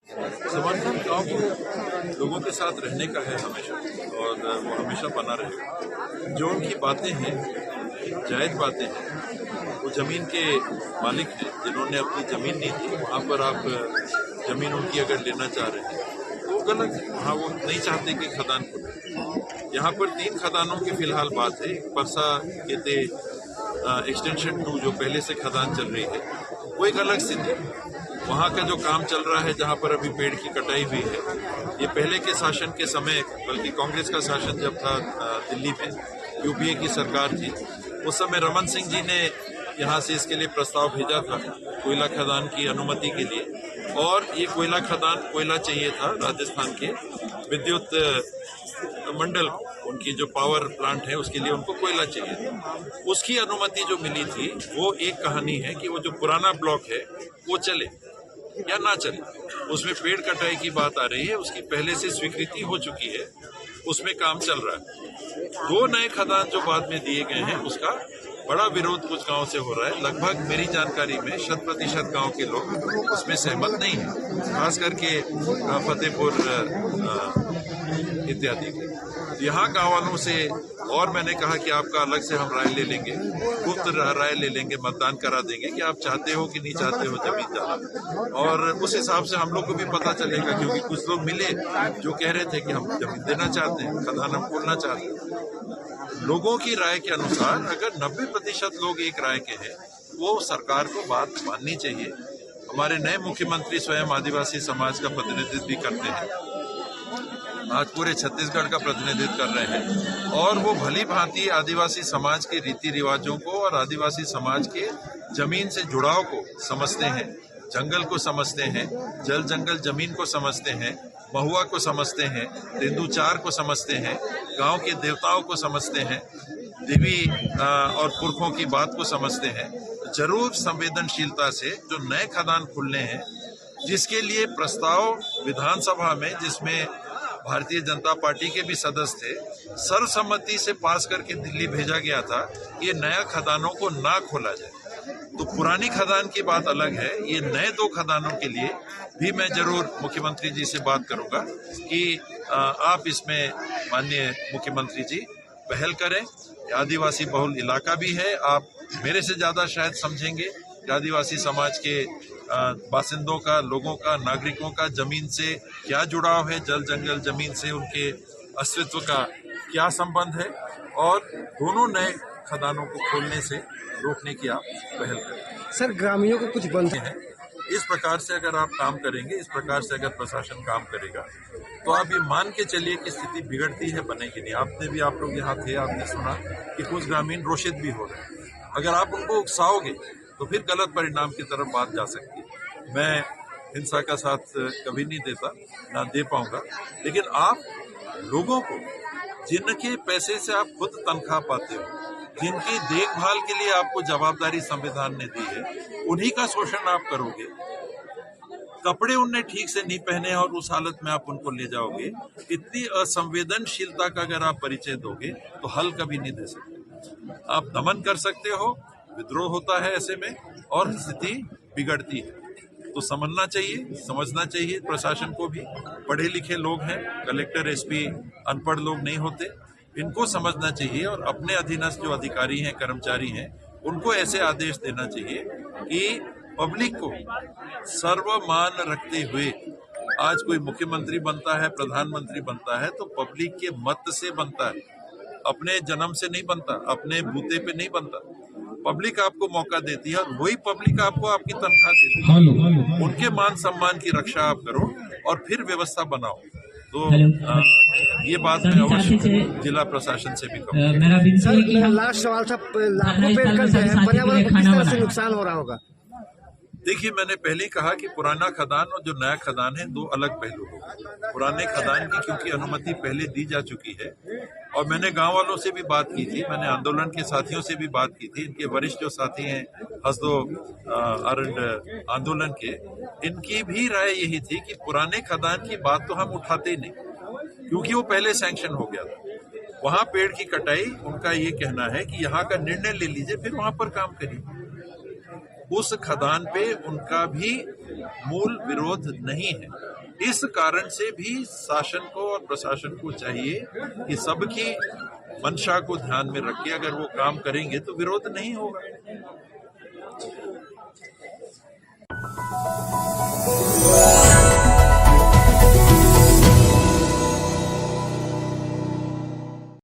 समर्थन गांव को लोगों के साथ रहने का है हमेशा, और वो हमेशा बना रहेगा। जो उनकी बातें हैं, जायज बातें हैं, वो जमीन के मालिक हैं जिन्होंने अपनी जमीन नहीं थी, वहाँ पर आप जमीन उनकी अगर लेना चाह रहे हैं तो गलत है। वहाँ वो नहीं चाहते कि खदान खुले। यहाँ पर 3 खदानों की फिलहाल बात है। परसा केते एक्सटेंशन 2 जो पहले से खदान चल रही है, वो एक अलग स्थिति है। वहाँ का जो काम चल रहा है, जहाँ पर अभी पेड़ की कटाई हुई है, ये पहले के शासन के समय, बल्कि कांग्रेस का शासन जब था दिल्ली में, यूपीए की सरकार थी, उस समय रमन सिंह जी ने यहाँ से इसके लिए प्रस्ताव भेजा था कोयला खदान की अनुमति के लिए। और ये कोयला खदान, कोयला चाहिए था राजस्थान के विद्युत मंडल, उनकी जो पावर प्लांट है उसके लिए उनको कोयला चाहिए था। उसकी अनुमति जो मिली थी वो एक कहानी है कि वो जो पुराना ब्लॉक है वो चले या ना चले। उसमें पेड़ कटाई की बात आ रही है, उसकी पहले से स्वीकृति हो चुकी है, उसमें काम चल रहा है। 2 नए खदान जो बाद में दिए गए हैं उसका बड़ा विरोध कुछ गांव से हो रहा है। लगभग मेरी जानकारी में 100% गांव के लोग उसमें सहमत नहीं है, खास करके फतेहपुर इत्यादि। यहाँ गाँव वालों से और मैंने कहा कि आपका अलग से हम राय ले लेंगे, गुप्त राय ले लेंगे, मतदान करा देंगे कि आप चाहते हो कि नहीं चाहते हो जमीन जाना, और उस हिसाब से हम लोग को भी पता चलेगा। क्योंकि कुछ लोग मिले जो कह रहे थे कि हम जमीन देना चाहते हैं, खदान हम खोलना चाहते हैं। लोगों की राय के अनुसार अगर 90% लोग एक राय के हैं, वो सरकार को बात माननी चाहिए। हमारे नए मुख्यमंत्री स्वयं आदिवासी समाज का प्रतिनिधित्व भी करते हैं, आज पूरे छत्तीसगढ़ का प्रतिनिधित्व कर रहे हैं, और वो भली भांति आदिवासी समाज के रीति रिवाजों को और आदिवासी समाज के जमीन से जुड़ाव को समझते हैं, जंगल को समझते हैं, जल जंगल जमीन को समझते हैं, महुआ को समझते हैं, तेंदुचार को समझते हैं, गांव के देवताओं को समझते हैं, देवी और पुरखों की बात को समझते हैं। जरूर संवेदनशीलता से जो नए खदान खुलने हैं, जिसके लिए प्रस्ताव विधानसभा में, जिसमें भारतीय जनता पार्टी के भी सदस्य थे, सर्वसम्मति से पास करके दिल्ली भेजा गया था, ये नया खदानों को ना खोला जाए। तो पुरानी खदान की बात अलग है, ये नए 2 खदानों के लिए भी मैं जरूर मुख्यमंत्री जी से बात करूंगा कि आप इसमें माननीय मुख्यमंत्री जी पहल करें। आदिवासी बहुल इलाका भी है, आप मेरे से ज्यादा शायद समझेंगे कि आदिवासी समाज के बासिंदों का, लोगों का, नागरिकों का जमीन से क्या जुड़ाव है, जल जंगल जमीन से उनके अस्तित्व का क्या संबंध है, और दोनों नए खदानों को खोलने से रोकने की आप पहल करें। सर, ग्रामीणों को कुछ बंद है, इस प्रकार से अगर आप काम करेंगे, इस प्रकार से अगर प्रशासन काम करेगा, तो आप ये मान के चलिए कि स्थिति बिगड़ती है, बनेगी नहीं। आपने भी, आप लोग यहाँ थे, आपने सुना कि कुछ ग्रामीण रोषित भी हो रहे हैं। अगर आप उनको उकसाओगे तो फिर गलत परिणाम की तरफ बात जा सकती है। मैं हिंसा का साथ कभी नहीं देता, ना दे पाऊंगा, लेकिन आप लोगों को, जिनके पैसे से आप खुद तनख्वाह पाते हो, जिनकी देखभाल के लिए आपको जवाबदारी संविधान ने दी है, उन्हीं का शोषण आप करोगे। कपड़े उनने ठीक से नहीं पहने और उस हालत में आप उनको ले जाओगे। इतनी असंवेदनशीलता का अगर आप परिचय दोगे तो हल कभी नहीं दे सकते। आप दमन कर सकते हो, विद्रोह होता है ऐसे में, और स्थिति बिगड़ती है। तो समझना चाहिए, समझना चाहिए प्रशासन को भी। पढ़े लिखे लोग हैं, कलेक्टर, एसपी अनपढ़ लोग नहीं होते, इनको समझना चाहिए, और अपने अधीनस्थ जो अधिकारी हैं, कर्मचारी हैं, उनको ऐसे आदेश देना चाहिए कि पब्लिक को सर्वमान रखते हुए, आज कोई मुख्यमंत्री बनता है, प्रधानमंत्री बनता है, तो पब्लिक के मत से बनता है, अपने जन्म से नहीं बनता, अपने बूते पे नहीं बनता। पब्लिक आपको मौका देती है, और वही पब्लिक आपको आपकी तनख्वाह देती है। उनके मान सम्मान की रक्षा आप करो और फिर व्यवस्था बनाओ। तो ये बात मैं अवश्य जिला प्रशासन से भी कहूँगा। लास्ट सवाल था, लाखों पेड़ कट रहे हैं, पर्यावरण को किस तरह से नुकसान हो रहा होगा? देखिए, मैंने पहले ही कहा कि पुराना खदान और जो नया खदान है, 2 अलग पहलू होंगे। पुराने खदान की क्योंकि अनुमति पहले दी जा चुकी है, और मैंने गांव वालों से भी बात की थी, मैंने आंदोलन के साथियों से भी बात की थी, इनके वरिष्ठ जो साथी हैं हसदो अरंड आंदोलन के, इनकी भी राय यही थी कि पुराने खदान की बात तो हम उठाते ही नहीं, क्योंकि वो पहले सैंक्शन हो गया था। वहां पेड़ की कटाई, उनका ये कहना है कि यहाँ का निर्णय ले लीजिए, फिर वहां पर काम करिए। उस खदान पे उनका भी मूल विरोध नहीं है। इस कारण से भी शासन को और प्रशासन को चाहिए कि सबकी मंशा को ध्यान में रख के अगर वो काम करेंगे तो विरोध नहीं होगा।